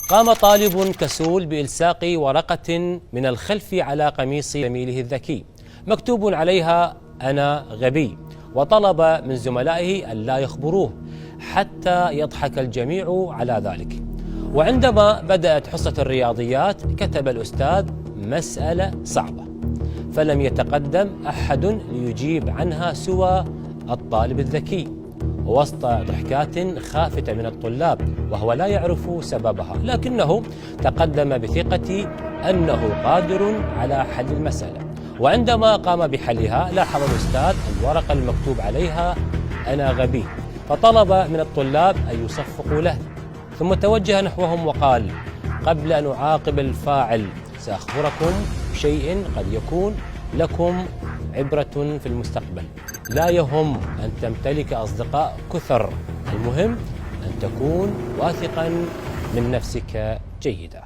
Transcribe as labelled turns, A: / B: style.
A: قام طالب كسول بإلصاق ورقة من الخلف على قميص زميله الذكي مكتوب عليها أنا غبي، وطلب من زملائه أن لا يخبروه حتى يضحك الجميع على ذلك. وعندما بدأت حصة الرياضيات كتب الأستاذ مسألة صعبة، فلم يتقدم أحد ليجيب عنها سوى الطالب الذكي، وسط ضحكات خافتة من الطلاب وهو لا يعرف سببها، لكنه تقدم بثقة أنه قادر على حل المسألة. وعندما قام بحلها لاحظ الأستاذ الورقة المكتوب عليها أنا غبي، فطلب من الطلاب أن يصفقوا له، ثم توجه نحوهم وقال: قبل أن أعاقب الفاعل سأخبركم بشيء قد يكون لكم عبرة في المستقبل. لا يهم أن تمتلك أصدقاء كثر، المهم أن تكون واثقا من نفسك جيدا.